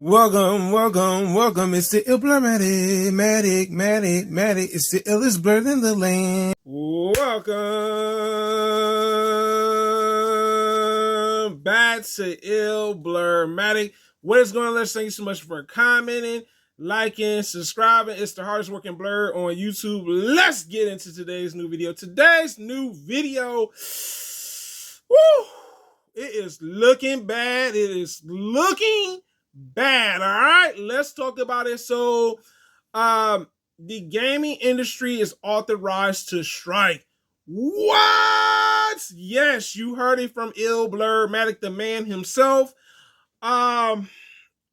Welcome. It's the Matic. It's the illest blurred in the land. Welcome back to Matic. What is going on? Let's thank you so much for commenting, liking, subscribing. It's the hardest working blur on YouTube. Let's get into today's new video. Woo! It is looking bad. All right, let's talk about it. So the gaming industry is authorized to strike. What? Yes, you heard it from Matic, the man himself.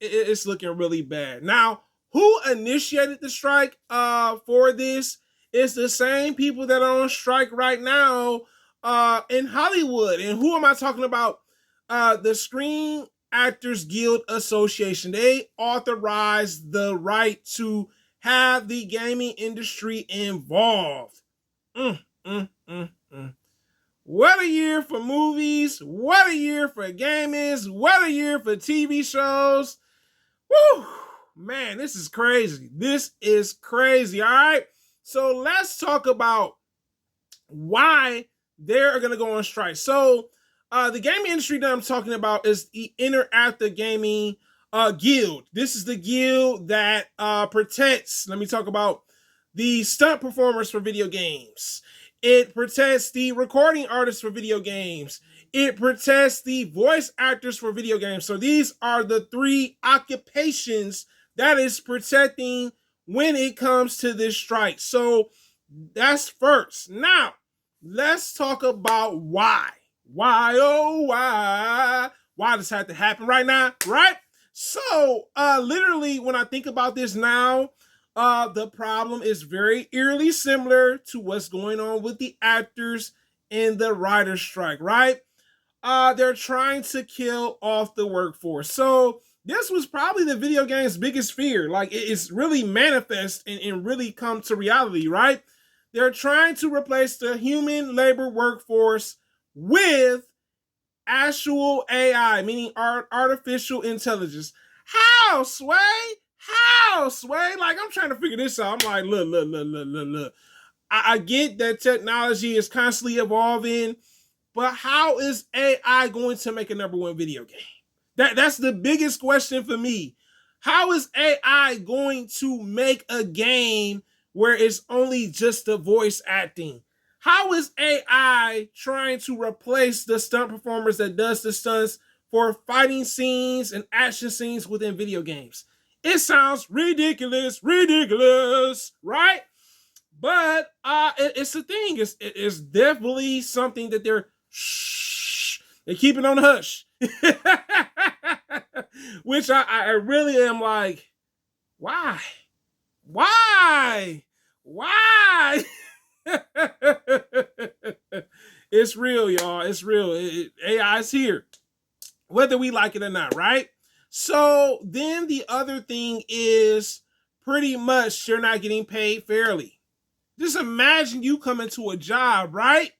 It's looking really bad. Now, who initiated the strike for this? It's the same people that are on strike right now in Hollywood. And who am I talking about? The Screen Actors Guild Association. They authorized the right to have the gaming industry involved. What a year for movies. What a year for gaming. What a year for TV shows. Woo! Man, this is crazy. All right. So let's talk about why they're going to go on strike. So the gaming industry that I'm talking about is the Interactive Gaming Guild. This is the guild that protects, let me talk about the stunt performers for video games. It protects the recording artists for video games. It protects the voice actors for video games. So these are the three occupations that is protecting when it comes to this strike. So that's first. Now, let's talk about why. Why this had to happen right now, right? So, literally, when I think about this now, the problem is very eerily similar to what's going on with the actors in the writer's strike, right? They're trying to kill off the workforce. So, this was probably the video game's biggest fear. Like, it's really manifest and really come to reality, right? They're trying to replace the human labor workforce with actual AI, meaning artificial intelligence. How, Sway? Like, I'm trying to figure this out. I'm like, look. I get that technology is constantly evolving, but how is AI going to make a number one video game? That's the biggest question for me. How is AI going to make a game where it's only just the voice acting? How is AI trying to replace the stunt performers that does the stunts for fighting scenes and action scenes within video games? It sounds ridiculous, right? But it's a thing. It's definitely something that they're keeping on the hush. Which I really am like, why? It's real, y'all. It's real. AI is here, whether we like it or not, right? So then the other thing is pretty much you're not getting paid fairly. Just imagine you come into a job, right?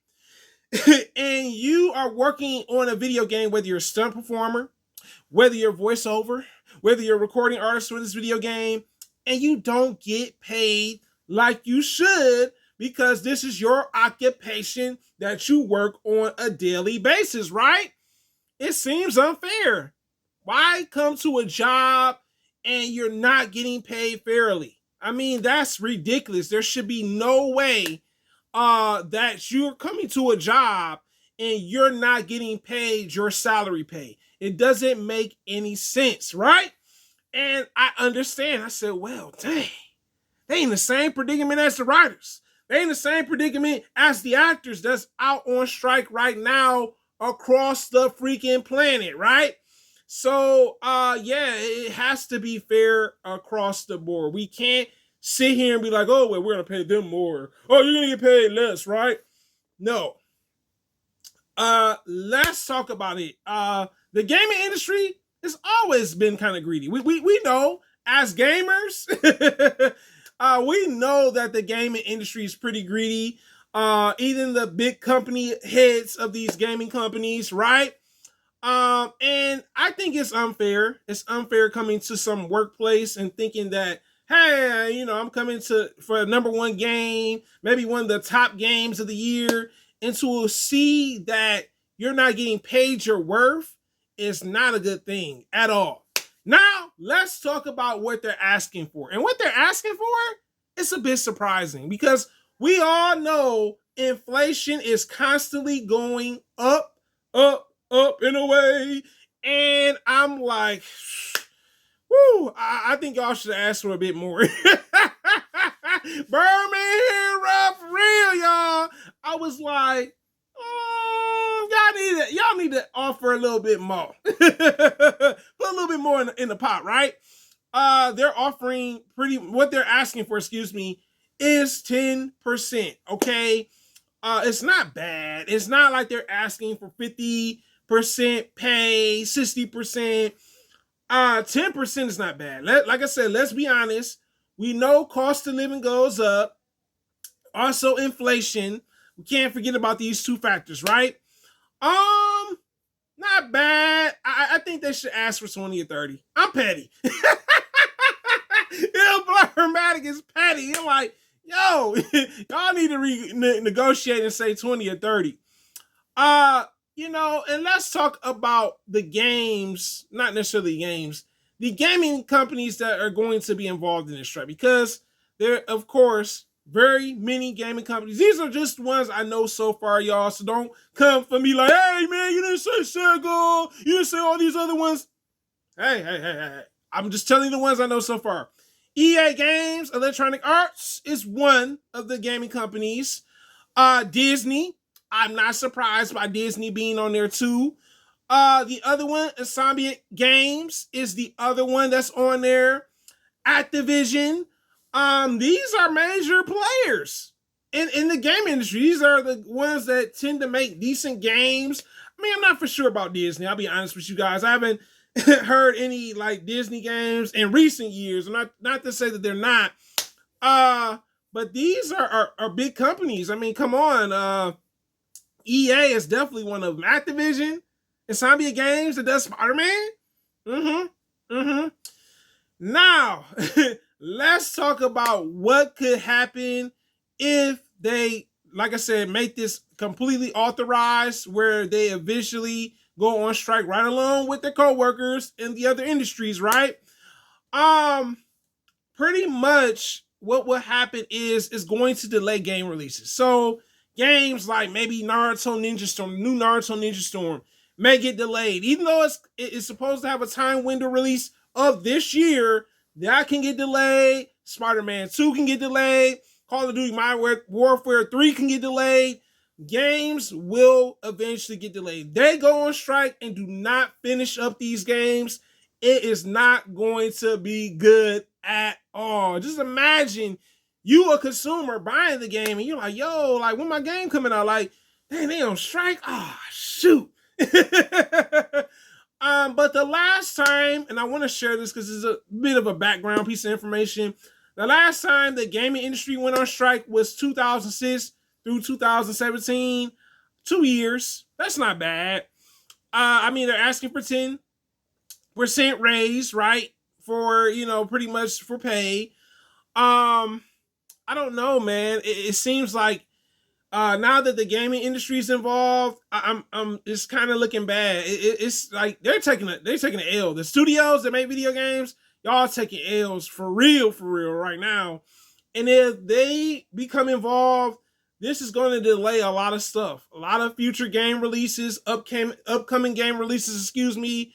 And you are working on a video game, whether you're a stunt performer, whether you're voiceover, whether you're a recording artist for this video game, and you don't get paid like you should because this is your occupation that you work on a daily basis, right? It seems unfair. Why come to a job and you're not getting paid fairly? I mean, that's ridiculous. There should be no way that you're coming to a job and you're not getting paid your salary pay. It doesn't make any sense, right? And I understand. I said, well, dang, they in the same predicament as the writers. They in the same predicament as the actors that's out on strike right now across the freaking planet, right? So, yeah, it has to be fair across the board. We can't sit here and be like, oh, well, we're going to pay them more. Oh, you're going to get paid less, right? No. Let's talk about it. The gaming industry has always been kind of greedy. We know as gamers, we know that the gaming industry is pretty greedy. Even the big company heads of these gaming companies, right? And I think it's unfair. It's unfair coming to some workplace and thinking that, hey, I'm coming to for a number one game, maybe one of the top games of the year, and to see that you're not getting paid your worth is not a good thing at all. Now, let's talk about what they're asking for. And what they're asking for is a bit surprising because we all know inflation is constantly going up, up and away. And I'm like, whoo, I think y'all should ask for a bit more. Birmingham rough real, y'all. I was like, y'all need to offer a little bit more. Put a little bit more in the pot, right? They're offering what they're asking for, excuse me, is 10%. Okay. It's not bad. It's not like they're asking for 50% pay, 60%. 10% is not bad. Like I said, let's be honest. We know cost of living goes up. Also, inflation. We can't forget about these two factors, right? Not bad. I think they should ask for 20 or 30. I'm petty. Blurmatic is petty. I'm like, yo, y'all need to negotiate and say 20 or 30. And let's talk about the games, not necessarily games, the gaming companies that are going to be involved in this strike, because there, of course, very many gaming companies. These are just ones I know so far, y'all. So don't come for me like, hey, man, you didn't say Sega. You didn't say all these other ones. Hey. I'm just telling you the ones I know so far. EA Games, Electronic Arts is one of the gaming companies. Disney, I'm not surprised by Disney being on there too. The other one, Insomniac Games, is the other one that's on there. Activision. These are major players in the game industry. These are the ones that tend to make decent games. I mean, I'm not for sure about Disney. I'll be honest with you guys. I haven't heard any like Disney games in recent years. Not to say that they're not. But these are big companies. I mean, come on. EA is definitely one of them. Activision, Insomniac Games that does Spider-Man. Now, let's talk about what could happen if they, like I said, make this completely authorized, where they eventually go on strike right along with their co-workers in the other industries, right? Pretty much what will happen is going to delay game releases. So games like maybe Naruto Ninja Storm, new Naruto Ninja Storm, may get delayed. Even though it's supposed to have a time window release of this year, that can get delayed. Spider-Man 2 can get delayed. Call of Duty Modern Warfare 3 can get delayed. Games will eventually get delayed. They go on strike and do not finish up these games, it is not going to be good at all. Just imagine you a consumer buying the game and you're like, yo, like when my game coming out, like, dang, they on strike? Oh, shoot. But the last time, and I want to share this because it's a bit of a background piece of information. The last time the gaming industry went on strike was 2006 through 2017. 2 years. That's not bad. I mean, they're asking for 10% raise, right? For, pretty much for pay. I don't know, man. It seems like now that the gaming industry is involved, I'm it's kind of looking bad. It's like they're taking an L. The studios that make video games, y'all taking L's for real right now. And if they become involved, this is going to delay a lot of stuff, a lot of future game releases, upcoming game releases, excuse me.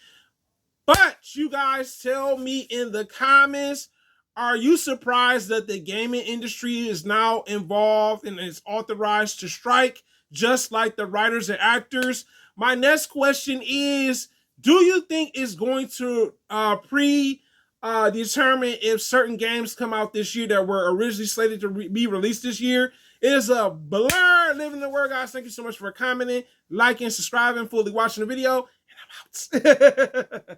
But you guys tell me in the comments, are you surprised that the gaming industry is now involved and is authorized to strike, just like the writers and actors? My next question is, do you think it's going to determine if certain games come out this year that were originally slated to be released this year? It is a blur. Living the word, guys. Thank you so much for commenting, liking, subscribing, fully watching the video, and I'm out.